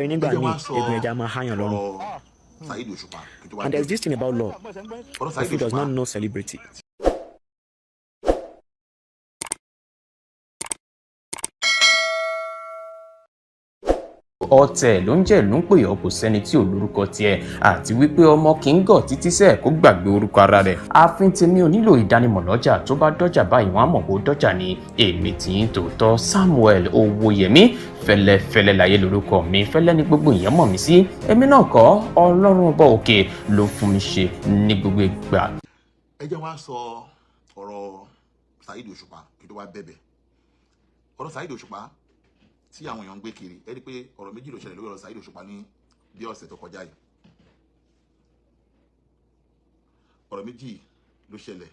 Ṣé nígbà míì egun ẹja máa háyàn lọ́rùn. Saheed Osupa. And there's this thing about law. If he does not know celebrity. ọ̀tẹ̀ ló ń jẹ́ ló ń pè ọ́ kò sẹ́ni tí ò lórúkọ tiẹ̀ àti wípé ọmọ kì í gọ̀ títí sẹ́ẹ̀ kó gbàgbé orúkọ ara rẹ̀. ààfin tèmi ò nílò ìdánimọ̀ lọ́jà tó bá dọ́jà báyìí wọ́n á mọ̀ pé ó dọ́jà ni. èmi tí ń tòótọ́ Samuel Owóyẹmí fẹ́lẹ́fẹ́lẹ́ láyé lórúkọ mi fẹ́lẹ́ ní gbogbo ìyẹn mọ̀ mí sí. èmi náà kọ́ Ọlọ́run ọba òkè ló fún mi ṣe ní gbogbo ìgbà. ẹ jẹ́ wá sọ ọ̀rọ̀ Saheed Osupa kí tó wá bẹ̀bẹ̀ ọ̀rọ̀ Saheed Osupa tí àwọn èèyàn ń gbé kiri ẹ rí pé ọ̀rọ̀ méjì ló ṣẹlẹ̀ lórí ọ̀rọ̀ Saheed Osupa ní bí ọ̀sẹ̀ tó kọjá yìí ọ̀rọ̀ méjì ló ṣẹlẹ̀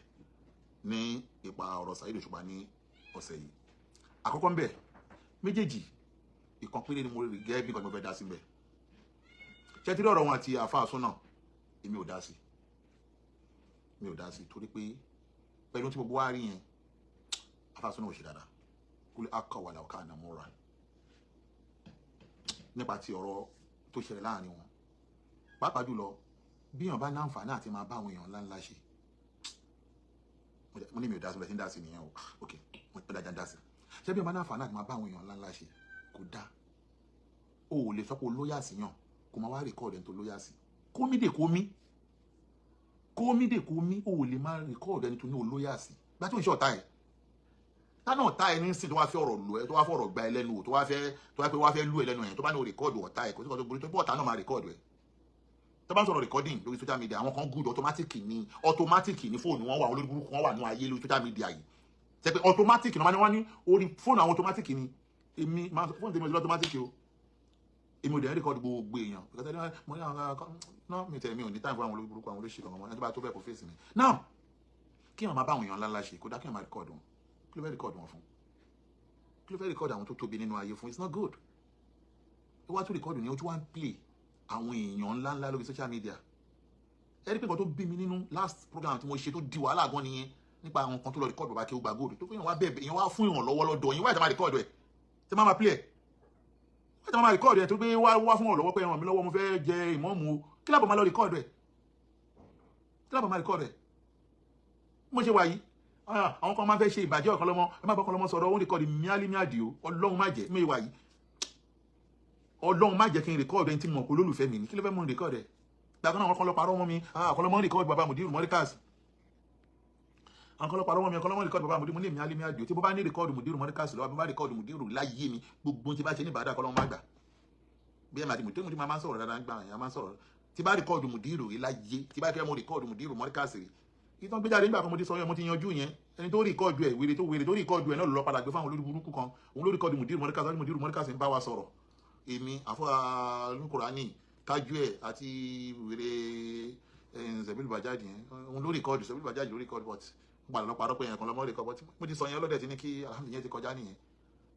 ní ipa ọ̀rọ̀ Saheed Osupa ní ọ̀sẹ̀ yìí àkọ́kọ́ ń bẹ̀ méjèèjì ìkan péré ni mo rí gẹ́gẹ́ bí nǹkan tí mo fẹ́ dá sí bẹ̀ ṣé tí ọ̀rọ̀ wọn àti àáfàá Súnà èmi ò dá sí torí pé pẹ̀lú tí gbogbo wa rí yẹn àáfàá Súnà ò ṣe dáadáa kúlẹ̀ akọ̀wàlà ọ̀ká ànàmúra nípa ti ọ̀rọ̀ tó ṣẹlẹ̀ láàrin wọn pàápàá jùlọ bí èèyàn bá ní àǹfààní àti máa bá àwọn èèyàn ńláńlá ṣe mo ní mi ò dá sí bẹ́ẹ̀ tí ń dá sí nìyẹn o ok mo ní dáadáa dá sí ṣé bí èèyàn bá ní àǹfààní àti máa bá àwọn èèyàn ńláńlá ṣe kò dáa o ò lè sọ pé o lóyà sí yàn kó máa wá rìkọ́ọ̀dù ẹni tó lóyà sí kómídè kómí o ò lè máa rìkọ́ọ̀dù ẹni tó ní o lóyà sí gbá tó ń ṣe ọ̀tá ẹ̀ tánà ọ̀tá ẹ ní sìn tó wá fẹ́ ọ̀rọ̀ lù ẹ tó wá fẹ́ ọ̀rọ̀ gba ẹ lẹ́nu tó wá fẹ́ lù ẹ lẹ́nu yẹn tó bá ní o rìkọ́ọ̀dù ọ̀tá ẹ kò sí kan tó burú tó bọ́ ọ̀tá náà máa rìkọ́ọ̀dù ẹ tó bá ń sọ̀rọ̀ rìkọ́dìn lórí social media àwọn kan good automatic ní fóònù wọn wà olórí burúkú wọn wà ní ayé lórí social media yìí ṣe pé automatic náà wọ́n ní orí fóònù àwọn automatic ni èmi fóònù tèmi ò sí automatic o èmi ò dẹ̀ rìkọ́ọ̀dù gbogbo èèyàn mo ní àwọn mi ò ní time fún àwọn olórí burúkú àwọn olóṣèlú ọmọ ẹni tó bá tó bẹ́ẹ̀ kó fèsì mi now kí wọn máa bá àwọn èèyàn ńláńlá ṣe kó dá kí wọn máa rìkọ́ọ̀dù wọn kí ló fẹ́ rìkọ́ọ̀dù wọn fún kí ló fẹ́ rìkọ́ọ̀dù àwọn tó tóbi nínú ayé fún it's not good ó wá tún rìkọ́ọ̀dù ní ojú wa ń play àwọn èèyàn ńláńlá lórí social media ẹ rí pé nǹkan tó bí mi nínú last program tí mo ṣe tó di wàhálà gan nìyẹn nípa àwọn kan tó lọ rìkọ́ọ̀dù bàbá kí ó gba góòdù tó fún yàn wá bẹ̀bẹ̀ yàn wá fún ìrànlọ́wọ́ lọ́dọ̀ yín wáyé tí a máa rìkọ́ọ̀dù ẹ̀ tí a máa play ẹ̀ wáyé tí a máa rìkọ́ọ̀dù ẹ̀ tó gbé wá fún ìrànlọ́wọ́ pé ràn mí lọ́wọ́ mo fẹ́ jẹ ìmọ̀ọ́mù o kí lábọ̀ máa lọ rìkọ́ọ̀dù ẹ̀ mo ṣe wà yìí àwọn kan máa fẹ́ ṣe ìbàjẹ́ ọ̀kan lọ́mọ ẹ má bọ́ ọ̀kan lọ́mọ sọ̀rọ̀ ó ń rìkọ́ọ̀dù míálímíàdì o ọlọ́run má jẹ́ mi wà yìí ọlọ́run má jẹ́ kí n rìkọ́ọ̀dù ẹni tí mo kò lólùfẹ́ mi ní kí ló fẹ́ mú rìkọ́ọ̀dù ẹ̀ gbàgbọ́n àwọn kan lọ parọ́ mọ́ mi ọ̀kan lọ́mọ rìkọ́ọ̀dù bàbá mùdírù mọ́ríkàsì àwọn kan lọ parọ́ mọ́ mi ọ̀kan lọ́mọ rìkọ́ọ̀dù bàbá mùdírù mo ní míálímíàdì o tí bó bá ní rìkọ́ọ̀dù mùdírù mọ́ríkàsì lọ́wọ́ bí bá rìkọ́ọ̀dù mùdírù láyé mi gbogbo tí bá ṣe ní ìbàdàn kọ́ lọ́mọ má gbà bí ẹ máa di mùdírù máa ń sọ̀rọ̀ dáadáa gbà yẹn máa ń sọ̀rọ̀ tí bá rìkọ́ọ̀dù mùdírù láyé tí bá kẹ́ mo rìkọ́ọ̀dù mùdírù mọ́ríkàsì ìtàn gbéjáde nígbà kan mo ti sọ yẹn mo ti yanjú yẹn ẹni tó rìkọ́ọ̀dù ẹ̀ wèrè tó rìkọ́ọ̀dù ẹ̀ náà ló lọ padà gbé fáwọn olórí burúkú kan òun ló rìkọ́ọ̀dù mùdírù mọ́ríkàsì ń bá wa sọ̀rọ̀ èmi àfọwọ́nukùránì kájú ẹ̀ àti wèrè Sẹ̀bílù Bàjáde yẹn òun ló rìkọ́ọ̀dù Sẹ̀bílù Bàjáde ló rìkọ́ọ̀dù but gbàdọ̀ lọ parọ́ pé yẹn kan lọ́mọ rìkọ́ọ̀dù but mo ti sọ yẹn ọlọ́dẹ̀ ti ní kí alhamdulilayi ti kọjá nìyẹn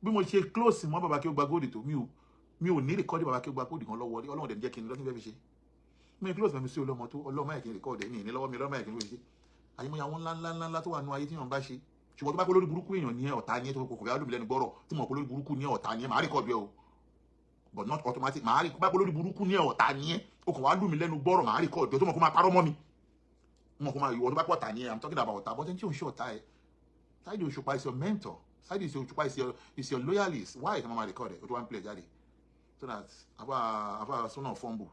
bí mo ṣe close mọ́ bàbá kí ó gba góòdì tó mi ò ní rìkọ́ọ̀dù bàbá kí ó gba góòdì kan lọ́wọ́ ọlọ́run dẹ̀ ń jẹ́ kí n lọ́sìn fẹ́ fi ṣe mi close mẹ́mi sí ọlọ́mọ tó ọlọ́mọ ẹ̀kí rìkọ́ọ̀dù ẹ̀ ní lọ́wọ́ mi ọlọ́mọ ẹ̀kí fi ṣe àyẹ̀mọ́ àwọn ńláńlá tó wà nínú ayé tí wọ́n bá ṣe ṣùgbọ́n tó bá pé lórí burúkú èèyàn ní ọ̀tá ní ẹ̀ tó kò fẹ́ lómi lẹ́nu gbọ́rọ̀ tí mo pé lórí burúkú ní ọ̀tá ní ẹ̀ máa rìkọ́ọ̀dù ẹ̀ o but not automatic máa rí bá pé lórí burúkú ní ọ̀tá ní ẹ̀ o kò wá lómi lẹ́nu gbọ́rọ̀ máa rìkọ́ọ̀dù ẹ̀ tó mọ̀ kó máa parọ́ mọ́ mi mọ̀ kó máa ìwọ tó bá pọ̀ ọ̀tá ní ẹ̀ I'm talking about ọ̀tá but ẹni tí ò ń ṣe ọ̀tá ẹ̀ Saheed Osupa is your mentor Saheed Osupa is your loyalist why ẹ̀ máa rìkọ́ọ̀dù ẹ̀ o tó wá ń play jáde so that àbá sọ́nà fumble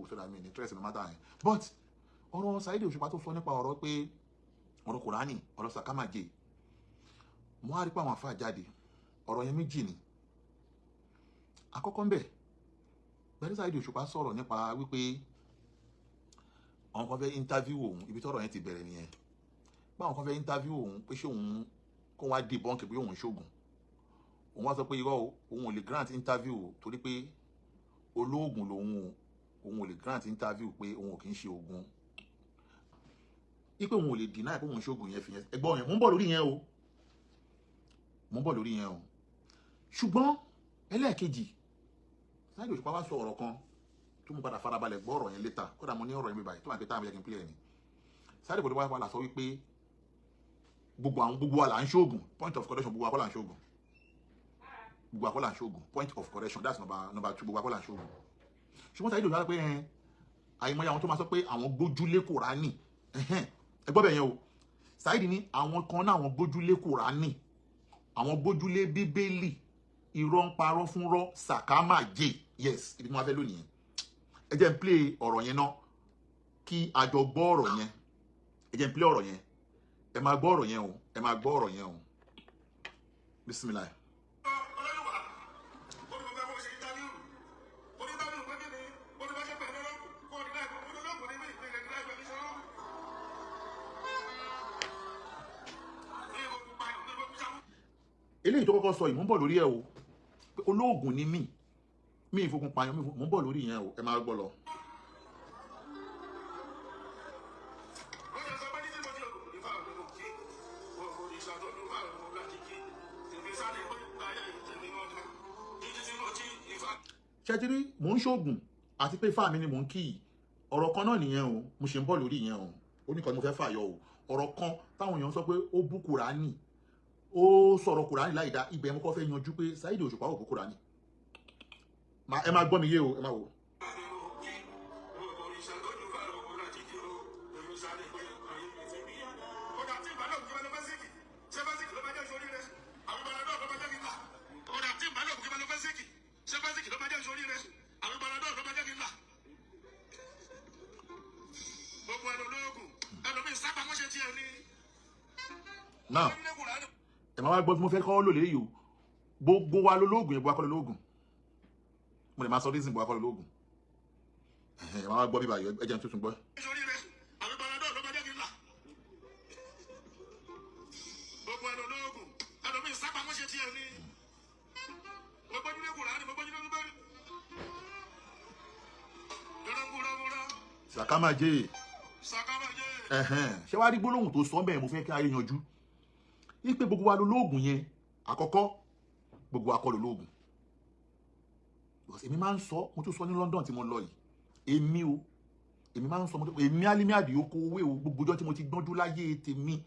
so that I mean interest no matter yẹn but ọ̀rọ̀ Saheed Osupa tó sọ nípa ọ̀rọ̀ pé ọ̀rọ̀ Kùránì ọ̀rọ̀ sàkámàjẹ mo á rí pé àwọn àfáà jáde ọ̀rọ̀ yẹn méjì ni àkọ́kọ́ ń bẹ̀ bẹ́ẹ̀ Saheed Osupa sọ̀rọ̀ nípa wípé àwọn kan fẹ́ interview òun ibi tọ́rọ̀ yẹn ti bẹ̀rẹ̀ nìyẹn pé àwọn kan fẹ́ interview òun pé ṣé òun kó wá debunk pé òun ṣoògùn òun wá sọ pé irọ́ òun ò lè grant interview torí pé olóògùn lòun òun ò lè grant interview pé òun ò kì í ṣe ògùn ipe òun ò lè deny pé òun ṣoògùn yẹn fi yẹn ẹgbọ́n yẹn mo ń bọ̀ lórí yẹn o ṣùgbọ́n ẹlẹ́ẹ̀kejì Saheed Osupa wá sọ ọ̀rọ̀ kan tó mú padà farabalẹ̀ gbọ́ ọ̀rọ̀ yẹn létà kódà mo ní ọ̀rọ̀ yẹn bíbáyìí tó máa gbé táwọn ẹ̀yẹ́kin pílẹ̀ ni Saheed Osupa wá sọ wípé gbogbo wa là ń ṣoògùn point of condition gbogbo wa kọ́ là ń ṣoògùn gbogbo akọ́là ń ṣoògùn. Point of correction, that's number 2, gbogbo akọ́là ń ṣoògùn. Ṣùgbọ́n Saheed òjò pé àìmọye àwọn tó máa sọ pé àwọn gbójúlé Kùránì. Ẹ gbọ́ bẹ̀ yẹn o. Saheed ní àwọn kan náà àwọn gbójúlé Kùránì, àwọn gbójúlé Bíbélì, irọ́ ń parọ́ fún rọ́, sàkámàjè. Yes, ibi tí wọ́n fẹ́ lónìí yẹn. Ẹ jẹ́ n play ọ̀rọ̀ yẹn náà kí a jọ gbọ́ ọ̀rọ̀ yẹn. Ẹ jẹ́ n play ọ̀rọ̀ yẹn. Ẹ máa gbọ́ ọ̀rọ̀ yẹn o. Ẹ máa gbọ́ ọ̀rọ̀ yẹn o. Bismillah. Eléyìí tó kọ́kọ́ sọ yìí, mo ń bọ̀ lórí ẹ̀ o. Pé olóògùn ni mí ìfokùn pààyàn, mo ń bọ̀ lórí yẹn o. Ẹ máa gbọ́ lọ. Ṣẹ́tírí, mò ń ṣoògùn àti pé fáàmì ni mò ń kí yìí. Ọ̀rọ̀ kan náà nìyẹn o. Mo ṣe ń bọ̀ lórí yẹn o. Ó ní kan mo fẹ́ fàyọ o. Ọ̀rọ̀ kan táwọn èèyàn sọ pé ó bú Kùránì, ó sọ̀rọ̀ Kùránì láìda, ibẹ̀ mo kọ́ fẹ́ yanjú pé Saheed Òṣùpá ò bú Kùránì. Ẹ máa gbọ́ mi yé o, ẹ máa wò. Now, ẹ máa wá gbọ́ bí mo fẹ́ kọ́ lò léyìí o. Gbogbo wa lolóògùn yẹn, gbogbo wa kọ́ lolóògùn. Mo lè máa sọ reason gbogbo wa kọ́ lolóògùn. Ẹ máa wá gbọ́ bí báyìí, ẹ jẹ́ n tuntun gbọ́. Sàkámàjè. Ṣé wàá rí gbólóhùn tó sọ bẹ́ẹ̀ mo fẹ́ kí ayé yanjú. Ní pé gbogbo wa lolóògùn yẹn, àkọ́kọ́ gbogbo wa kọ́ lolóògùn. Because èmi máa ń sọ, mo tún sọ ní London tí mo lọ yìí. Èmi máa ń sọ, èmi Alimi Adio kó owó o, gbogbo ọjọ́ tí mo ti gbọ́njú láyé tèmi,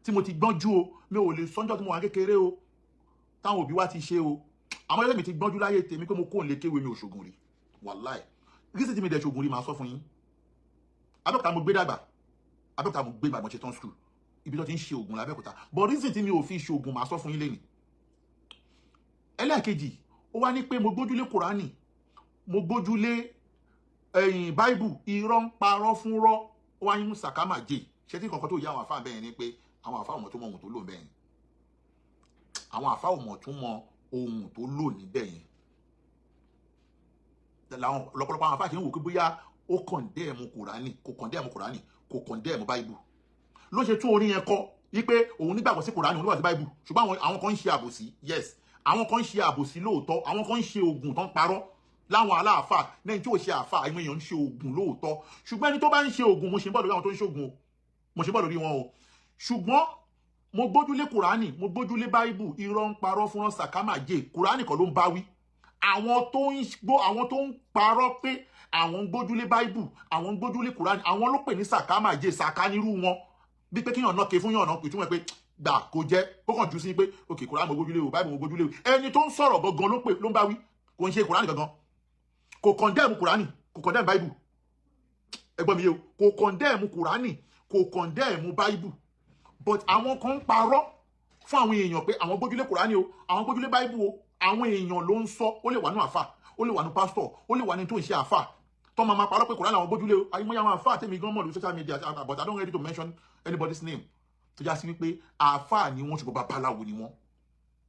tí mo ti gbọ́njú o, mi ò lè sọ́njọ́ tí mo wà kékeré o, táwọn òbí wa ti ṣe o. Àwọn ọjọ́ mi ti gbọ́njú láyé tèmi pé mo kó lè kéwé mi ò ṣògùn rí. Wàláì. Rísì tí mi dẹ̀ ṣògùn rí máa sọ fún yín. Abẹ́òkúta mo gbé dàgbà. Abẹ́òkúta mo gbé ìgbà mo ṣe tán school. Ibi tó ti ń ṣe ògùn l'Abẹ́òkúta. But reason tí mi ò fi ṣe ògùn máa sọ fún yín lẹ́nìí. Ẹlẹ́ẹ̀kejì, ó wá ní pé mo gbójúlé Kùránì, mo gbójúlé Bible, irọ́ ń parọ́ fún rọ́, ó wá ní sàkámàjè. Ṣé tí kankan tó yá àwọn àfáà bẹ́ẹ̀ ni pé àwọn àfáà ọmọ tó mọ ohun tó lò bẹ́ẹ̀ ni. Àwọn àfáà ọmọ tó mọ ohun tó lò ní bẹ́ẹ̀ yẹn. Lọ́pọ̀lọpọ̀ àwọn àfáà ṣe ń wò pé bóyá ó condemn Kùránì, kò condemn Kùránì, kò condemn Bible. Ló ṣe tún orin yẹn kọ wípé òun nígbàgbọ́ sí Kùránì, òun nígbàgbọ́ sí Bible. Ṣùgbọ́n àwọn kan ń ṣe àbòsí. Yes. Àwọn kan ń ṣe àbòsí lóòótọ́, àwọn kan ń ṣe oògùn tó ń parọ́ láwọn aláàfáà, lẹ́yìn tí ó ṣe àfáà, àwọn èèyàn ń ṣe oògùn lóòótọ́. Ṣùgbọ́n ẹni tó bá ń ṣe oògùn, mo ṣe ń bọ̀ lórí àwọn tó ń ṣe oògùn o. Mo ṣe ń bọ̀ lórí wọn o. Ṣùgbọ́n mo gbójúlé Kùránì, mo gbójúlé Bible, irọ́ ń parọ́ fún sàkámàjè. Kùránì kan ló ń bá wí. Àwọn tó ń parọ́ pé àwọn gbójúlé Bible, àwọn gbójúlé Kùránì, àwọn ló pè ní sàkámàjè, sàkánirú wọn. Bí pé kíyàn náà ké fún yàn náà pè túmọ̀ pé gbà kò jẹ́, ó kàn jù sí pé òkè Kùránì mo gbójúlé o, Bible mo gbójúlé o. Ẹni tó ń sọ̀rọ̀ gangan ló pè, ló ń bá wí. Kò ń ṣe Kùránì gangan. Kò condemn Kùránì, kò condemn Bible. Ẹ gbọ́ mi yé o. Kò condemn Kùránì, kò condemn Bible. But àwọn kan ń parọ́ fún àwọn èèyàn pé àwọn gbójúlé Kùránì o, àwọn gbójúlé Bible o. Àwọn èèyàn ló ń sọ, ó lè wà nínú àfà, ó lè wà nínú pastor, ó lè wà ní tó ń ṣe àfà. Tó máa parọ́ pé Kùránì àwọn gbójúlé o. Àyè mo yà wọn àfà tèmi gan mọ̀ lórí social media, but I don't ready to mention anybody's name. Tó já sí wípé àfà ni wọ́n, ṣùgbọ́n babaláwo ni wọ́n.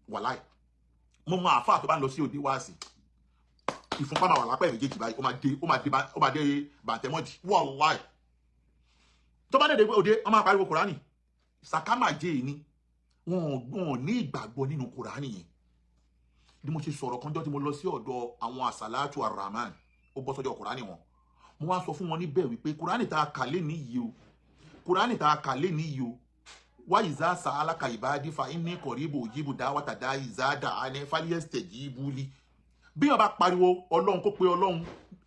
Wàláì. Mo mọ àfà tó bá lọ sí òde wáàsí. Ìfúnpá máa wà lápá méjèèjì báyìí, ó máa dé bàtẹ́mọ́dì. Wàláì. Tó bá dé òde, wọ́n máa pariwo Kùránì. Sàkámàjè ni. Wọ́n ní ìgbàgbọ́ nínú Kùránì yẹn. Bí mo ṣe sọ̀rọ̀ kanjọ́ tí mo lọ sí ọ̀dọ̀ àwọn àsàlátù ar-Rahman, ó bọ́ sọ́jọ́ Kùránì wọn. Mo wá sọ fún wọn níbẹ̀ wípé Kùránì tá a kà lé níyì o. Kùránì tá a kà lé níyì o. Wa iza sa'alaka ibadi fa inni qaribu ujibu da'wata da'i iza da'ani falyastajibu li. Bí ó bá pariwo Ọlọ́run kó pe Ọlọ́run,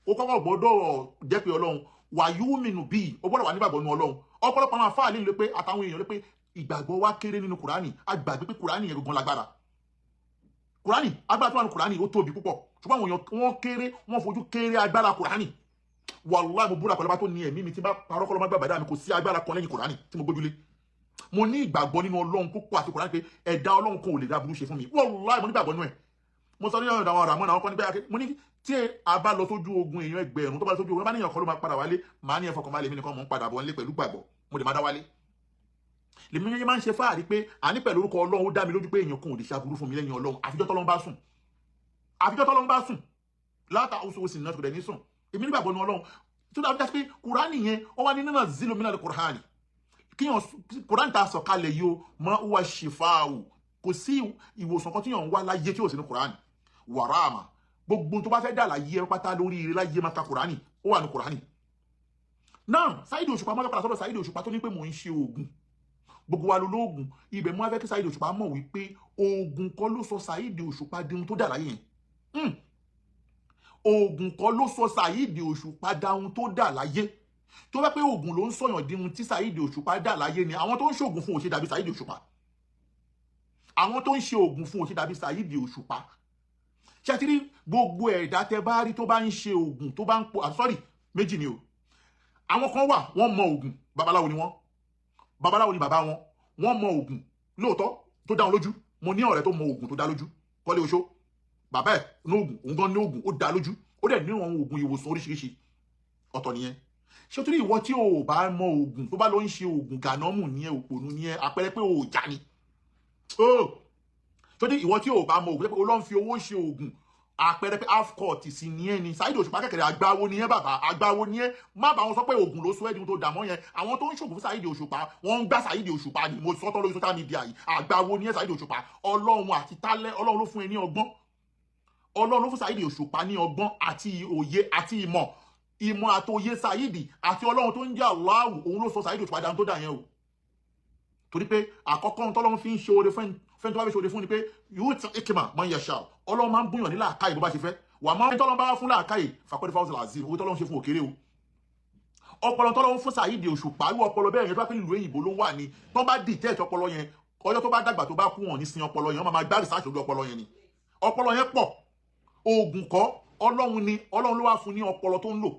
ó kọ́kọ́ gbọ́dọ̀ jẹ́ pé Ọlọ́run wa yu'minu bi, ó gbọ́dọ̀ wà nígbàgbọ́ nínú Ọlọ́run. Ọ̀pọ̀lọpọ̀ àwọn àfáà lè pé àtàwọn èèyàn lè pé ìgbàgbọ́ wa kéré nínú Kùránì, a gbàgbé pé Kùránì yẹn gangan lágbára. Kùránì agbára tó wà ní Kùránì ó tóbi púpọ̀ ṣùgbọ́n àwọn èèyàn wọ́n kéré wọ́n fojú kéré agbára Kùránì wàláhì mo búra pẹ̀lú bá tó ní ẹ̀mí mi tí bá parọ́ kọ́ lọ́mọ gbà bàdá mi kò sí agbára kan lẹ́yìn Kùránì tí mo gbójúlé mo ní ìgbàgbọ́ nínú Ọlọ́run púpọ̀ àti Kùránì pé ẹ̀dá Ọlọ́run kan ò lè dá burú ṣe fún mi wàláhì mo ní ìgbàgbọ́ nínú ẹ̀ mo sọ nínú àwọn àràmọ́ àwọn kan níbẹ̀ mo ní tí a bá lọ sójú ogun èèyàn ẹgbẹ̀rún tó bá lọ sójú ogun bá níyàn kan ló máa padà wálé màá ní ẹ̀fọ́ kan máa lè mí nìkan mọ̀ ń padà bọ̀ nílé pẹ̀lú gbàgbọ́ mo lè má dá wálé lèmi yẹn máa ń ṣe fáàrí pé àní pẹ̀lú orúkọ Ọlọ́run ó dá mi lójú pé èèyàn kan ò lè ṣàbúrú fún mi lẹ́yìn Ọlọ́run àfijọ́ tọ́lọ́run bá sùn látà oṣù náà tó dẹ̀ ní sùn èmi nígbàgbọ́ ní Ọlọ́run tó dáa bí pé Kùránì yẹn wọ́n wá ní nínú zilo mínà lè Kùránì kíyàn Kùránì ta sọ̀kalẹ̀ yìí ó máa wá ṣìfáàwù kò sí ìwòsàn kan tíyàn ń wá láyé tí ò sí ní Kùránì wàràmà gbogbo tó bá fẹ́ dà láyé ẹ pátá lórí ire láyé máa ka Kùránì ó wà ní Kùránì náà Saheed Òṣùpá mọ́tò padà sọ́dọ̀ Saheed Òṣùpá tó ní pé mò ń ṣe oògùn gbogbo wa lolóògùn ibẹ̀ mú afẹ́ kí Saheed Òṣùpá mọ̀ wípé oògùn kọ́ ló sọ Saheed Òṣùpá di ohun tó dà láyé yẹn oògùn kọ́ ló sọ Saheed Òṣùpá da ohun tó dà láyé tó bá pé oògùn ló ń sọyàn di ohun tí Saheed Òṣùpá dà láyé ni àwọn tó ń ṣe oògùn fún òṣè dàbí Saheed Òṣùpá àwọn tó ń ṣe oògùn fún òṣè dàbí Saheed Òṣùpá ṣàtìrí gbogbo ẹ̀dá tẹ bá rí tó bá ń ṣe oògùn tó bá ń po sorry méjì ni o àwọn kan wà wọ́n mọ oògùn babaláwo ni bàbá wọn wọ́n mọ oògùn lóòótọ́ tó dá wọn lójú mo ní ọ̀rẹ́ tó mọ oògùn tó dá lójú Kọ́lé Oṣó bàbá ẹ̀ ní oògùn òun gan ní oògùn ó dá lójú ó dẹ̀ ní àwọn oògùn ìwòsàn oríṣiríṣi ọ̀tọ̀ nìyẹn ṣé o tún ní ìwọ tí o bá mọ oògùn tó bá lọ ń ṣe oògùn gànọ́mù ní ẹ òpònú ní ẹ àpẹẹrẹ pé o ò já ni tó ní ìwọ tí o bá mọ oògùn pé o lọ ń fi owó ṣe oògùn àpẹẹrẹ pé half court sí ni ẹ ni Saheed Òṣùpá kẹkẹrẹ àgbáwo ni ẹ bàbá àgbáwo ni ẹ má bá wọn sọ pé oògùn ló sọ ẹdín tó dààmú yẹn àwọn tó ń ṣògùn fún Saheed Òṣùpá wọn ń gbá Saheed Òṣùpá ni mo sọtọ lórí social media yìí àgbáwo ni ẹ Saheed Òṣùpá Ọlọ́run àti tálẹ́ Ọlọ́run ló fún ẹ ní ọgbọ́n Ọlọ́run ló fún Saheed Òṣùpá ní ọgbọ́n àti òye àti ìmọ̀ àtòye Saheed àti Ọlọ́run tó ń jẹ́ Allahu òun ló sọ Saheed Òṣùpá dáhùn tó dà yẹn o torí pé àkọ́kọ́ tọ́lọ́run fi ń ṣe oore fẹ́ni tó bá fi ṣe oore fún ni pé yóò ti ikima mọ́ yẹ ṣá Ọlọ́run máa ń búyàn ní làákàyè bó bá ṣe fẹ́ wà máa ń tọ́lọ́run bá fún làákàyè fàkọ́dé fáwọn làzim owó tọ́lọ́run ṣe fún òkèrè o ọpọlọ tọ́lọ́run fún Saheed Òṣùpá irú ọpọlọ bẹ́ẹ̀ yẹn tó bá pé ìlú èyìnbó ló wà ní tó bá dì tẹ́ẹ̀tì ọpọlọ yẹn ọjọ́ tó bá dàgbà tó bá kú wọn ní sin ọpọlọ yẹn wọ́n máa gbá rìsáàṣì ojú ọpọlọ yẹn ni ọpọlọ yẹn pọ̀ oògùn kọ́ Ọlọ́run ló wá fún ní ọpọlọ tó ń lò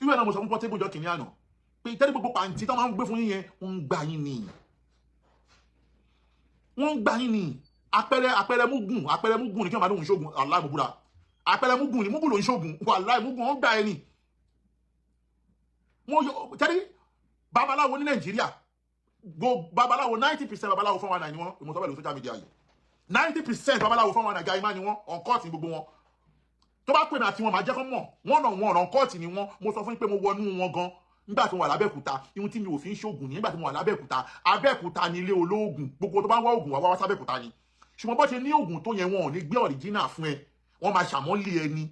irú ẹ̀ náà mo sọ fún Portable jọ kìnìún àná pé tẹ́lẹ̀ gbogbo pàǹtí tó máa ń gbé fún yín yẹn wọ́n ń gbà yín ni wọ́n ń gbà yín ni àpẹẹrẹ mugun ni kí wọ́n máa lóhun ṣógun aláìmọ̀búra àpẹẹrẹ mugun ni mugun ló ń ṣógun aláìmọ̀gun wọ́n gbà ẹ ni wọ́n yọ tẹ́lẹ̀ babaláwo ní Nàìjíríà babaláwo 90% babaláwo 419 ni wọ́n ìmọ̀sọ́bẹ̀ lórí social media yìí 90% babaláwo 419 àga imá ni wọ́n ọ̀nkọ́ọ̀tì gbogbo wọn tó bá pè mí àti wọn máa jẹ́ kọ́ mọ̀ wọ́n ọ̀nkọ́ọ̀tì ni wọ́n mo sọ fún yín pé mo wọnú wọn gan nígbà tí mo wà lábẹ́òkúta ihun tí mi ò fi ń ṣoògùn ní nígbà tí mo wà lábẹ́òkúta ní ilé olóògùn gbogbo tó bá ń wá oògùn wá sábẹ́òkúta ni ṣùgbọ́n bó ṣe ní oògùn tó yẹn wọn ò ní gbé ọ̀ríjínà fún ẹ wọ́n máa ṣàmọ́lé ẹni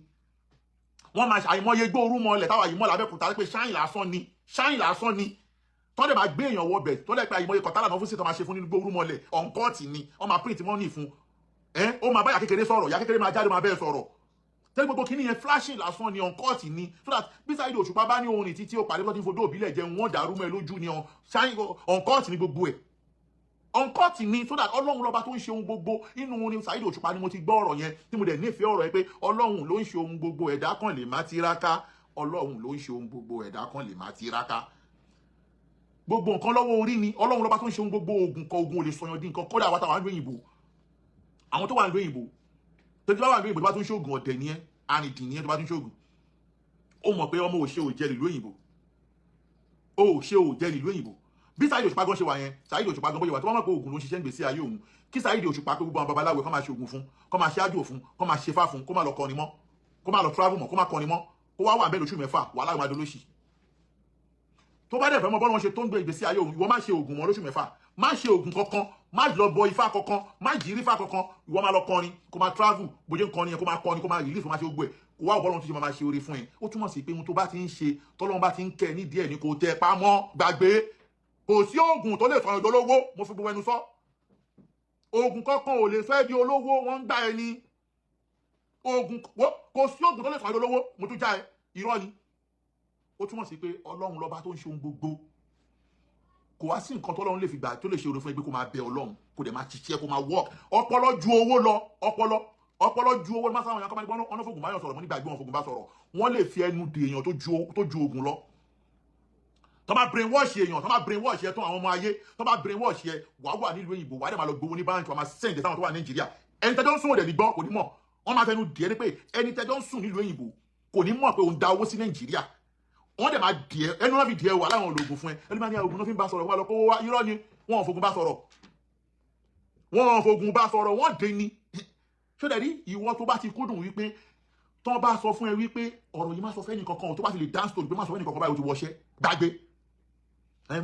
wọ́n máa ṣàìmọye gbóòórùn mọ́lẹ̀ táwa yìí mọ́ lábẹ́òkúta pé ṣáìn lásán ni tọ́lẹ̀ máa gbé èèyàn wọbẹ̀ tọ́lẹ̀ pé àìmọye kọ̀tálà náà fún sí tó máa ṣe fún nínú gbóòórùn mọ́lẹ̀ ọ̀nkọ́ọ̀tì ni wọ́n máa print money fún ó máa bá yà kékeré sọ̀rọ̀ yà kékeré máa jáde máa bẹ́ẹ̀ sọ̀rọ̀ tẹ́lẹ̀ gbogbo kìíní yẹn flashing lásán ni ọ̀nkọ́ọ̀tì ni so that bí Saheed Òṣùpá bá ní orin títí ó pàdé tó ti ń fodó òbílẹ̀ jẹun wọ́n dàrú mọ́ ẹ lójú ni ọ̀nkọ́ọ̀tì ni gbogbo ẹ̀ ọ̀nkọ́ọ̀tì ni so that Ọlọ́run lọ́ba tó ń ṣe ohun gbogbo inú orin Saheed Òṣùpá ni mo ti gbọ́ ọ̀rọ̀ yẹn tí mo dẹ̀ nífẹ̀ẹ́ ọ̀rọ̀ yẹn pé Ọlọ́run ló ń ṣe ohun gbogbo ẹ̀dá kan lè má tiraka Ọlọ́run ló ń ṣe ohun gbogbo ẹ̀dá kan lè má tiraka gbogbo nǹkan lọ́wọ́ orí ni Ọlọ́run lọ́ba tó ń ṣe ohun gbogbo oògùn kan oògùn ò lè sọyàn dín nǹkan kódà àwọn táwọn àgbẹ̀yìnbó àwọn tó wà ní òyìnbó tó ti wá wà ní òyìnbó tó bá tún ṣoògùn ọ̀dẹ̀ nìyẹn arìndìn nìyẹn tó bá tún ṣoògùn ó mọ̀ pé ọmọ òṣè òjẹ́ ìlú òyìnbó bí Saheed Òṣùpá gan ṣe wà yẹn Saheed Òṣùpá gan bóyá wà tó wọ́n mọ̀ pé oògùn ló ń ṣiṣẹ́ ń gbèsè ayé òun kí Saheed Òṣùpá pé gbogbo àwọn babaláwo kó máa ṣe oògùn fún kó máa ṣe ájò fún kó máa ṣe fá fún kó máa lọ kọrin mọ́ kó máa lọ travel mọ́ kó máa kọrin mọ́ kó wá wà bẹ́ẹ̀ lóṣù mẹ́fà wàhálà ìwà dolóṣì tó bá dẹ̀ fẹ́ mọ bọ́lá wọn ṣe tó ń gbé ìgbésí ayé òun ìwọ má ṣe oògùn mọ́ lóṣù mẹ́fà má ṣe oògùn kankan má lọ bọ ifá kankan má jírí ifá kankan ìwọ máa lọ kọrin kó máa travel bójú ń kọrin yẹn kó máa kọrin kó máa release kó máa ṣe gbogbo ẹ̀ kó wá bọ́lá wọn tó ṣe máa ṣe oore fún ẹ ó túmọ̀ sí pé ohun tó bá ti ń ṣe tọ́lọ́run bá ti ń kẹ́ ní díẹ̀ ní kò tẹ pamọ́ gbàgbé kò sí oògùn tó lè sọ ọ̀dọ́ lówó mo fi gbogbo ẹnu sọ oògùn kankan ò lè fẹ́ di olówó wọ́n ń gbá ẹni oògùn kò sí oògùn tó lè sọ ọ̀dọ́ lówó mo tún já ẹ irọ́ ni ó túmọ̀ sí pé Ọlọ́run lọ́ba tó ń ṣe ohun gbogbo kò wá sí nǹkan tọ́lọ́run lè fi gbà tó lè ṣe oore fún ẹ pé kó máa bẹ Ọlọ́run kó dẹ̀ máa ṣiṣẹ́ kó máa work ọpọlọ ju owó lọ ọpọlọ ju owó lọ máa sáwọn èèyàn kọ́ máa gbọ́n ọ̀nà fògùn báyọ̀ sọ̀rọ̀ mọ́ nígbà gbé wọn fògùn bá sọ̀rọ̀ wọ́n lè fi ẹnu dè èèyàn tó ju ogun lọ tó bá brainwash èèyàn tó bá brainwash ẹ tán àwọn ọmọ ayé tó bá brainwash ẹ wà nílùú òyìnbó wà á dẹ̀ máa lọ gbowó ní báńkì wà máa send ẹ̀ sáwọn tó wà Nàìjíríà ẹni tẹ́jọ́ ń sùn òdẹ̀ ní gbọ́ kò ní mọ̀ wọ́n máa fẹnu dì ẹ́ ní pé ẹni tẹ́jọ́ ń sùn nílùú òyìnbó kò ní mọ̀ pé òun da owó sí Nàìjíríà wọ́n dẹ̀ máa dì ẹ́ ẹnu náà fi dì ẹ́ wà láwọn ológun fún ẹ ẹni máa ní ogun náà fi ń bá sọ̀rọ̀ wà lọ kó wá irọ́ ni wọ́n ò fogun bá sọ̀rọ̀ wọ́n dé ni ṣó dẹ̀ rí ìwọ tó bá ti kúndùn wípé tán bá sọ fún ẹ wípé ọ̀rọ̀ yìí má sọ fẹ́ni kankan tó bá ti lè dance to pé má sọ fẹ́ni kankan báyìí ó ti wọṣẹ́ gbàgbé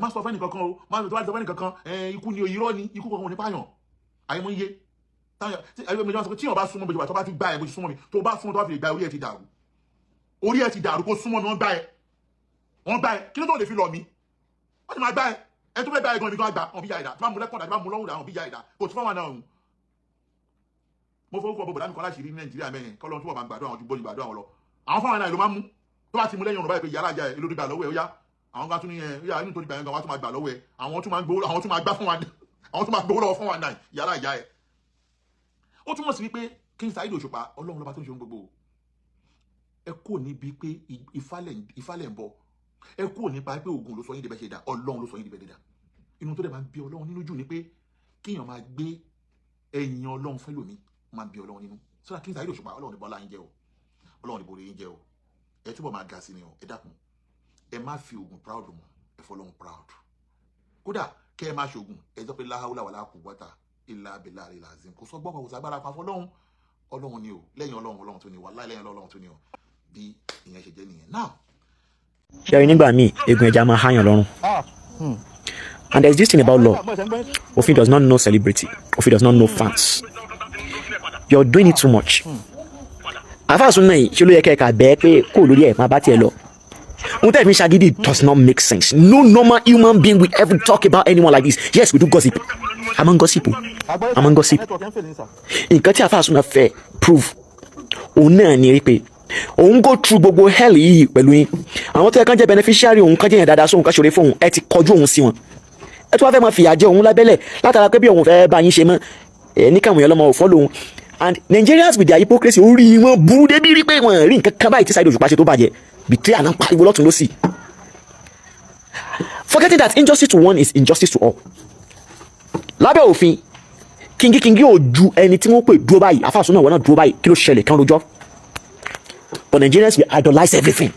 má sọ fẹ́ni kankan o má sọ fẹ́ni kankan ikú ni irọ́ ni ikú kankan ò ní pààyàn àyẹ̀mọ́ iye tí yàn bá súnmọ́ bójú wa tó bá ti gbá ẹ bójú súnmọ́ mi tó bá súnmọ́ tó bá fi lè gba orí ẹ ti dàrú kó súnmọ́ mi wọ́n gbá ẹ kí ló tó lè fi lọ mí wọ́n ti máa gbá ẹ ẹni tó fẹ́ gbá ẹ gan ibi gan àgbà wọn bí ya ìdá tó bá mú lẹ́kọ̀ọ́ tó bá mú lọ́rùn àwọn bí ya ìdá kò tún fáwọn náà òun mo fọwọ́ bọ̀bọ̀ láti kọ́ láti rí ní Nàìjíríà mẹ́yìn kọ́ lọ́n tó wà máa gbàdúrà àwọn ju bọ́ọ̀lù gbàdúrà wọn lọ àwọn fáwọn náà ló máa mú tó bá ti mú lẹ́yìn ọ̀nà báyìí pé yàrá ìjà ẹ̀ elórí gbà lọ́wọ́ ẹ̀ ó yá àwọn kan tún ní ẹ̀ yà nínú tó gbà yẹn gan wọ́n tún máa gbà lọ́wọ́ ẹ̀ àwọn tún máa gbowó àwọn tún máa gbá fún wa àwọn tún máa gbowó lọ́wọ́ fún wa náà yàrá ìjà ẹ̀ ó túmọ̀ sí wípé King Saheed Òṣùpá Ọlọ́run lọ́ba tó ń ṣe ohun gbogbo ẹ kò níbi pé ìfálẹ̀ ń bọ̀ ẹ kò nípa pé oògùn ló sọ yín débẹ̀ ṣe dà Ọlọ́run ló sọ yín débẹ̀ dà inú tó dẹ̀ máa ń bí Ọlọ́run nínú jù ni pé kíyàn máa gbé ẹ̀yìn Ọlọ́run fẹ́ lómi máa ń bí Ọlọ́run nínú sọ́dà King Saheed Òṣùpá Ọlọ́run ní bọ́lá yín jẹ́ o Ọlọ́run ní borí yín jẹ́ o ẹ túbọ̀ máa ga sí ni o ẹ dákun ẹ má fi oògùn proud mọ́ ẹ fọlọ́run proud kódà kẹ́ ẹ má ṣoògùn ẹ sọ pé láhàúlà wà láàkú wọ́tà ilà abẹ́là rẹ̀ làzim kò sọ gbọ́kàn kò sàgbára pa fọlọ́run Ọlọ́run ni o lẹ́yìn Ọlọ́run tó ni wà láì lẹ́yìn Ọlọ́run tó ni o bí ìyẹn ṣe jẹ́ nìyẹn now. ṣe nígbà míì egun ẹja máa háyàn lọ́rùn. And there's this thing about law. Ofi does not know celebrity. Ofi does not know fans. You're doing it too much. Àfàsùn náà ṣe ló yẹ kẹ́ka bẹ́ẹ̀ pé kó lórí ẹ̀ máa bá tiẹ̀ lọ. Ohun tẹ́ ẹ̀ fi ṣàgídí does not make sense. No normal human being will ever talk about anyone like this. Yes, we do gossip. I'm on gossip. Nǹkan tí àfàsùn náà fẹ́ prove òun náà ni rí pé òun go through gbogbo hell yìí pẹ̀lú yín. Àwọn tó yẹ kán jẹ́ beneficiary òun kán jẹ́ yẹn dáadáa sóhun ká ṣòro fóun ẹ ti kọjú òun sí wọn. Ẹ tó wá fẹ́ máa fìyà jẹ òun lábẹ́lẹ̀ látara pé bí òun fẹ́ bá yín ṣe mọ́ ẹ ní káwọn èèyàn lọ́mọ ò fọ́ lòun. And Nigerians with their hypocrisy orí wọn burú débi rí pé wọn rí nǹkan kan báyìí tí Saheed Òṣùpá ṣe tó bàjẹ́ betrayal náà pariwo lọ́tún lọ́sì. Forgetting that injustice to one is injustice to all. Lábẹ́ òfin kingi ò ju ẹni tí wọ́n pè dúró báyìí àfàsùn náà wọ́n náà dúró báyìí kí ló ṣẹlẹ̀ kí wọ́n lójọ́. But Nigerians will idolize everything.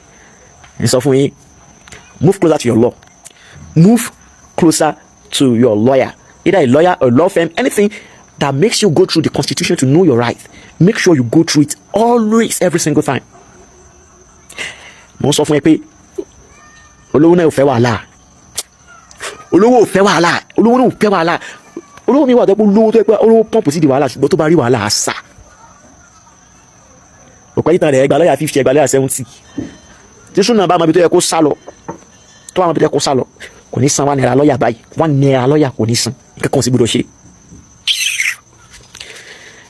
And so for you, move closer to your law. Move closer to your lawyer. Either a lawyer or a law firm, anything that makes you go through the constitution to know your right. Make sure you go through it always, every single time. Mo sọ fún ẹ pé olówó náà ò fẹ́ wàhálà. Olówó ò fẹ́ wàhálà. Olówó náà ò fẹ́ wàhálà. Olówó mi wà tó pé olówó tó pé olówó pọ́ǹpù sí di wàhálà ṣùgbọ́n tó bá rí wàhálà àṣà. Òpẹ́ ìtàn rẹ̀ ẹgbàá lọ́yà 50 ẹgbàá lọ́yà 70. Tí sùn náà bá máa bí tó yẹ kó sá lọ. Tó bá máa bí tó yẹ kó sá lọ. Kò ní san 1 naira lọ́yà báyìí. 1 naira lọ́yà kò ní san. Nǹkan kan sì gbọ́dọ̀ ṣe.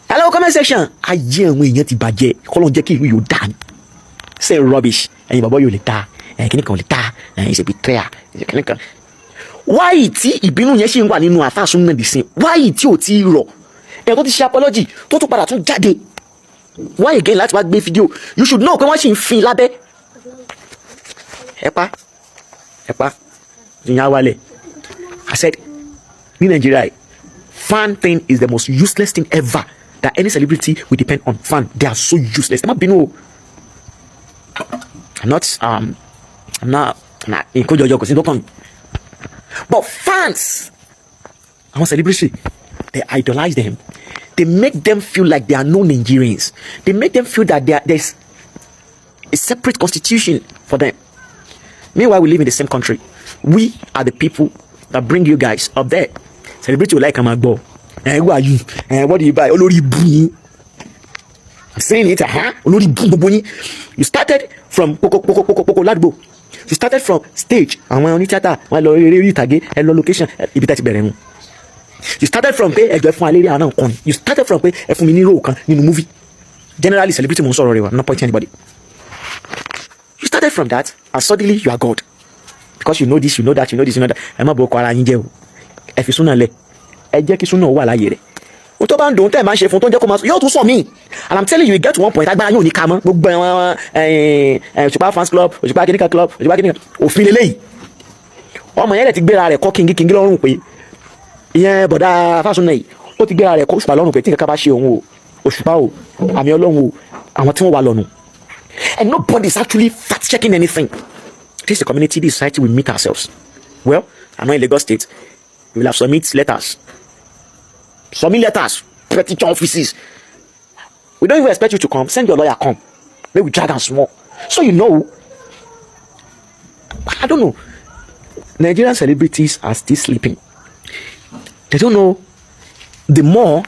Hello comment section. Ayé àwọn èèyàn ti bàjẹ́. Kọ́lọ́n jẹ́ kí ìlú yóò dà ní. Say rubbish. Ẹ̀yin bàbá yóò lè ta. Kíní kan lè ta. Ìṣe betrayer. Kíní kan. Why tí ìbínú yẹn ṣì ń wà nínú àfàsùn náà dì sí? Why tí ò tí rọ̀? Ẹ̀ tó ti ṣe apology tó tún padà tún jáde. Why again láti wá gbé fídíò? You should know pé wọ́n ṣì ń fin lábẹ́. Ẹ pa. Ìyá wálẹ̀. I said, ní Nigeria, fan thing is the most useless thing ever that any celebrity will depend on. Fan, they are so useless. I'm not but fans, our celebrity, they idolize them. They make them feel like they are no Nigerians. They make them feel that there's a separate constitution for them. Meanwhile, we live in the same country. We are the people that bring you guys up there. Celebrity will like Amagbo. Who are you? What do you buy? Olori Buni. I'm saying it, Olori Buni. You started from Poko Ladbo. You started from stage. And when on theater, when location, you started from you started from in movie. Generally, celebrity most already. I'm not pointing anybody. You started from that, and suddenly you are God. because you know this, you know that, you know this, you know that. Ẹ má bọ̀ ọkọ ara yín jẹ́ o. Ẹ fi súnà lẹ̀. Ẹ jẹ́ kí súnà wà láyé rẹ̀. O tó bá ń dùn tẹ́ ẹ̀ máa ń ṣe fún tó ń jẹ́ kó máa yóò tún sọ míì. And I'm telling you, you get to one point agbára yóò ní ká mọ́. Gbogbo Osupa fans club, Osupa kìnìkan club, Osupa kìnìkan òfin lélẹ́yìí. Ọmọ yẹn lè ti gbéra rẹ̀ kọ́ kíngí lọ́rùn pé ìyẹn bọ̀dá Fásúnà yìí ó ti gbéra rẹ̀ kọ́ Osupa lọ́rùn pé tí nǹkan bá ṣe òun o Osupa o àmì Ọlọ́run o àwọn tí wọ́n wà lọ́nu. And nobody is actually fact checking anything. This is the community, this society, we meet ourselves. Well, I'm not in Lagos State. We will have submit letters. Petition offices. We don't even expect you to come. Send your lawyer, come. Maybe we drag them small. So you know, I don't know. Nigerian celebrities are still sleeping. They don't know. The more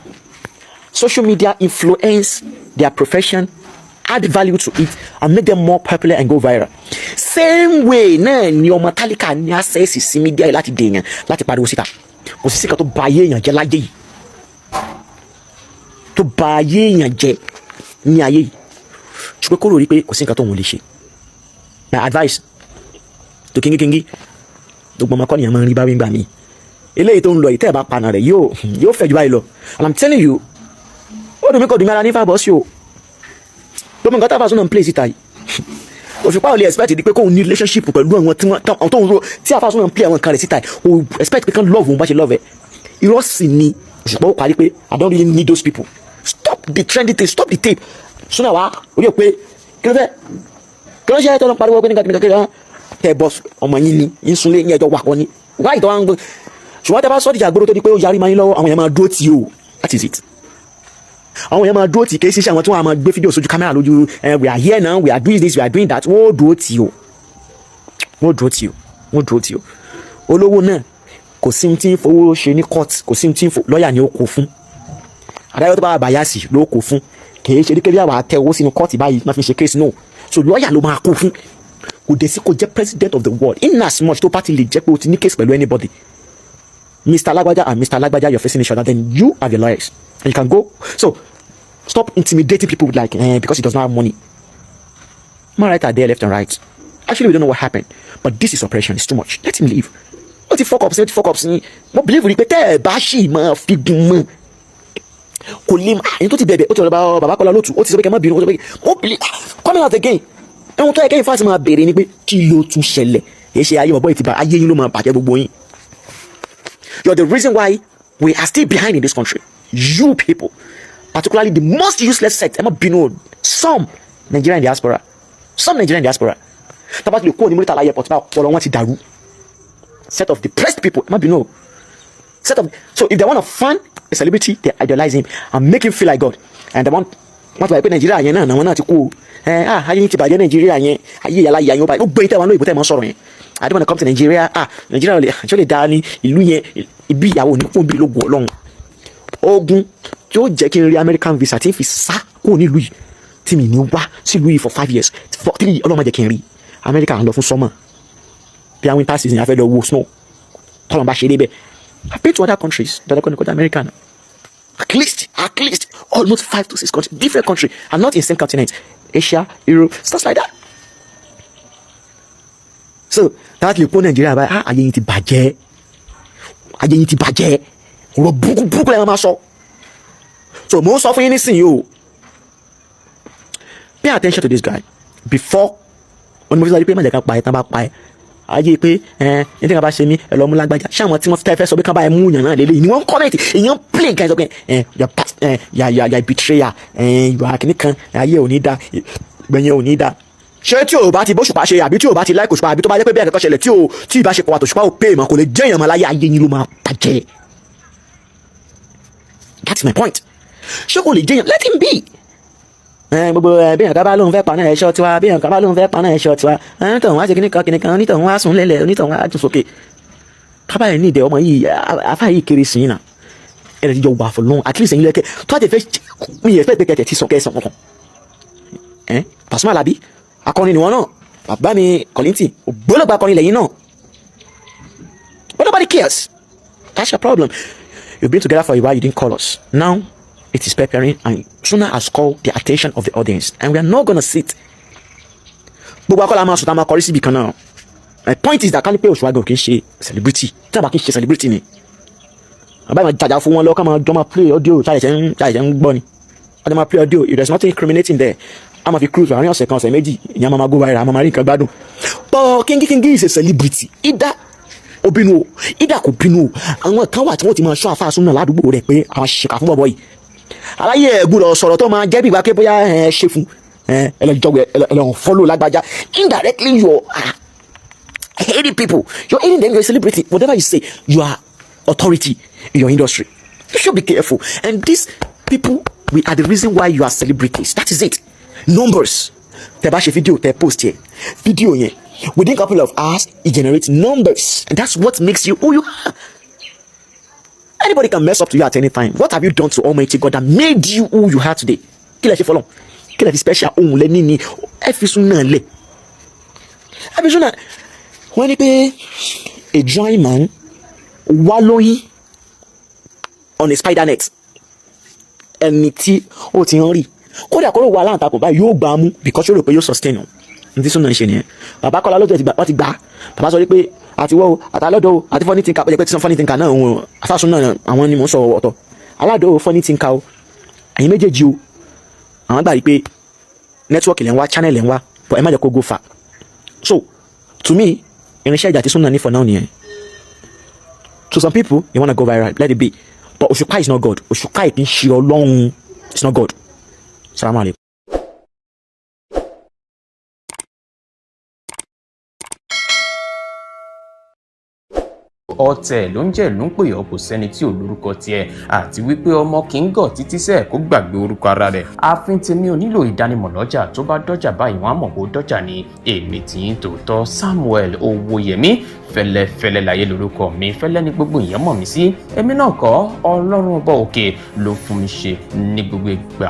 social media influence their profession, add value to it, and make them more popular and go viral. Same way, náà ni ọmọ tálíkà ní access sí media láti dèèyàn láti pariwo síta. Kò sí kan tó ba ayé èèyàn jẹ́ láyé yìí. Tó ba ayé èèyàn jẹ́ ní ayé yìí. Ṣùgbọ́n kó ló rí pé kò sí nǹkan tó wọ́n lè ṣe. My advice to kingi gbogbo ọmọ kọ́nìyàn máa ń rí bá wíńgbà mi. Eléyìí tó ń lọ ìtẹ́ ẹ̀ bá paná rẹ̀ yóò fẹ́ jù báyìí lọ. And I'm telling you, ó dùn mí kò dùn mí ara ní fàbọ̀ sí o. Gbogbo nǹkan tá a fà sọ́nà ń play síta yìí. Òṣùpá ò lè expect di pé kóun ní relationship pẹ̀lú àwọn tó ń ro tí a fà sọ́nà ń play àwọn nǹkan rẹ̀ síta yìí. O expect pé kán love òun bá ṣe love ẹ̀. Irọ́ sì ni Òṣùpá ó parí pé I don't really need those people. Stop the trendy thing, stop the tape. Sọ́nà wa orí ò pé kí ló ṣe é tọ́lọ́ pariwo pé nígbà tẹ bọ́ ọmọ yín ni yín súnlé yín ẹjọ́ wà kọ́ ni. Wáyé tó wá ń gbé ṣùgbọ́n tẹ bá sọ́ dìjà gbóró tó di pé ó yarí máa yín lọ́wọ́ àwọn èèyàn máa dúró tì o. That is it. Àwọn èèyàn máa dúró tì kì í ṣe àwọn tí wọ́n máa gbé fídíò sójú kámẹ́rà lójú we are here now, we are doing this, we are doing that. Wọ́n dúró tì o. Olówó náà kò sí ní tí ń fowó ṣe ní court, kò sí ní tí ń lọ́ọ̀yà ni ó kó fún. Adájọ́ tó bá bàyàsì ló kó fún. Kì í ṣe dípé bí àwọn àtẹ owó sínú court báyìí máa fi ṣe case no. So lọ́ọ̀yà ló máa kó fún. Kò dé sí kò jẹ́ president of the world in as much tó party lè jẹ́ pé o ti ní case pẹ̀lú anybody. Mr. Lagbaja and Mr. Lagbaja, you're facing each other, then you have your lawyers. And you can go. So, stop intimidating people like, because he does not have money. My right are there, left and right. Actually, we don't know what happened. But this is operation. It's too much. Let him leave. What the fuck ups? What believe we repeat? Bashi, ma, figma. Kolim, you don't bebe. What about Baba Kola Lotu? What is the Bino? What believe? Coming out again. And what again? Fast, ma, bere, ni, kilo tu shelle. Yes, I am a boy. Tiba, aye, you know, ma, pake, boy. You're the reason why we are still behind in this country. You people, particularly the most useless sect, some Nigerian diaspora. Set of depressed people. So if they want to fund a celebrity, they idolize him and make him feel like God. And they want to put Nigeria Nigeria I don't want to come to Nigeria. Nigeria actually Dani, Iluye, Ibi Yawo, Nipo Logo long. Ogun, Joe Jackie American visa, if he sa only Louis. Timmy Nuba, see Louis for 5 years. For 3 all of my Jackie. America and love for summer. Pia winter season, I've had the snow. I've been to other countries that are going to go to America. At least almost 5 to 6 countries, different countries, and not in the same continent. Asia, Europe, stuff like that. So that lè pọ́n Nàìjíríà báyìí ayé yín ti bàjẹ́ ọ̀rọ̀ burúkú lẹ́yìn máa sọ. So mo ń sọ fún yín nísìnyí o, pay attention to this guy before when mo fi sọ pé má jẹ́ ká pa ẹ̀ tán bá pa ẹ̀ ayé pé ní tí ká bá ṣe mí ẹ̀ lọ́ mú Lágbájá ṣé àwọn tí wọ́n fẹ́ sọ pé ká bá ẹ̀ mú yàn náà lélẹ́yìn ni wọ́n ń comment èèyàn play guys okay yà betrayer yà kìnnìkan ayé ò ní dá gbẹ̀yìn ò ní dá. Ṣé tí o bá ti bóṣùpá ṣe àbí tí o bá ti like Òṣùpá àbí tó bá jẹ́ pé bẹ́ẹ̀ kẹ́kọ̀ọ́ ṣẹlẹ̀ tí ìbáṣepọ̀ wa tòṣùpá ò pé mọ́ kò lè jẹ́ èèyàn mọ́ láyé ayé yín ló máa bàjẹ́. That's my point. Ṣé kò lè jẹ́ èèyàn let him be. Gbogbo bí èèyàn ká bá lóun fẹ́ paná ẹ̀ṣọ́ tiwa bí èèyàn ká bá lóun fẹ́ paná ẹ̀ṣọ́ tiwa onítọ̀hún wá ṣe kìnìkan onítọ̀hún wá sùn lélẹ̀ onítọ̀hún wá dùn sókè. Kábàáyé ní ìdẹ ọmọ yìí afá yìí kéré sí yín náà ẹ̀rẹ̀ ti jọ wà for long at least ẹ̀yin lẹ́kẹ̀ tó àti fẹ́ mi yẹ fẹ́ pé kẹ̀tẹ̀ ti sọ kẹ́sàn kankan. Pasuma Labi akọrin ni wọn náà bàbá mi Kọ́lìntì ògbólógbà akọrin lẹ́yìn náà but nobody cares. That's your problem. You've been together for a while, you didn't call us. Now it is preparing and Suna has called the attention of the audience and we are not gonna sit. Gbogbo akọ́lá máa sùn tá a máa kọrí síbi kan náà My point is that kálí pé Osupa kì í ṣe celebrity tí a bá kì í ṣe celebrity ni àbá máa jàjà fún wọn lọ ká máa jọ máa play audio ṣàyẹ̀ṣẹ̀ ń gbọ́ ni wọ́n máa play audio if there is nothing incriminating there a máa fi cruise àárín ọ̀sẹ̀ kan ọ̀sẹ̀ méjì ìyẹn máa go viral a máa rí nǹkan gbádùn but Kingi is a celebrity ìdá obìnrin o ìdá kò bínú o àwọn kan wà tí wọ́n ti máa ṣọ́ àfáàsùn náà ládùúgbò rẹ̀ pé àwọn ṣèkà fún bọ̀bọ̀ yìí aláyé ẹ̀gbọ́dọ̀ sọ̀rọ̀ tó máa jẹ́ bí ìgbà pé bóyá ẹ ṣe fún ẹlẹ́jọ́ follow lágbájá indirectly you are hating people you're hating them, you're a celebrity, whatever you say you are authority in your industry. You should be careful. And these people, we are the reason why you are celebrities. That is it. Numbers. Tẹ́ bá ṣe video, tẹ́ post here. Video yẹn, within a couple of hours, it generates numbers. And that's what makes you who you are. Anybody can mess up to you at any time. What have you done to Almighty God that made you who you are today? Kí lẹ ṣe fọlọ́n? Kí lẹ fi special ohun lẹ níní? Ẹ fi sún náà lẹ̀. Ẹ fi sún náà. Wọ́n ní pé a dry man wallowing on a spider net. Ẹni tí ó ti ń rí kódà kó ló wà láǹtakùn báyìí yóò gbà á mú because ó rò pé yóò sustain o ní tí sùn náà ń ṣe nìyẹn. Bàbá Kọ́lá lójú wọ́n ti gbà á bàbá sọ pé àtiwọ́ o àtàlọ́dọ̀ o àti funny thinker pé tí sọ funny thinker náà òun àfàsùn náà àwọn ni mò ń sọ ọ̀tọ̀ aládò o funny thinker o ẹ̀yin méjèèjì o àwọn gbà rí pé network lẹ́ ń wá channel lẹ́ ń wá but ẹ má jẹ́ kó go far. So to me irinṣẹ́ ìjà tí sùn náà ní for now nìyẹn. To some people they wanna go viral, let it be, but Osupa is not God. Osupa kì í ṣe Ọlọ́run, it's not God. Salaam alaikum. ọ̀tẹ̀ ló ń jẹ́ ló ń pè ọ́ kò sẹ́ni tí ò lórúkọ tiẹ̀ àti wípé ọmọ kì í gọ̀ títí sẹ́ẹ̀ kó gbàgbé orúkọ ara rẹ̀. ààfin tèmi ò nílò ìdánimọ̀ lọ́jà tó bá dọ́jà báyìí wọ́n á mọ̀ kó dọ́jà ní èmi tí ń tòótọ́ Samuel Owóyẹmí fẹ́lẹ́fẹ́lẹ́ láyé lórúkọ mi fẹ́lẹ́ ní gbogbo ìyẹn mọ̀ mí sí èmi náà kọ́ Ọlọ́run ọba òkè ló fún mi ṣe ní gbogbo ìgbà.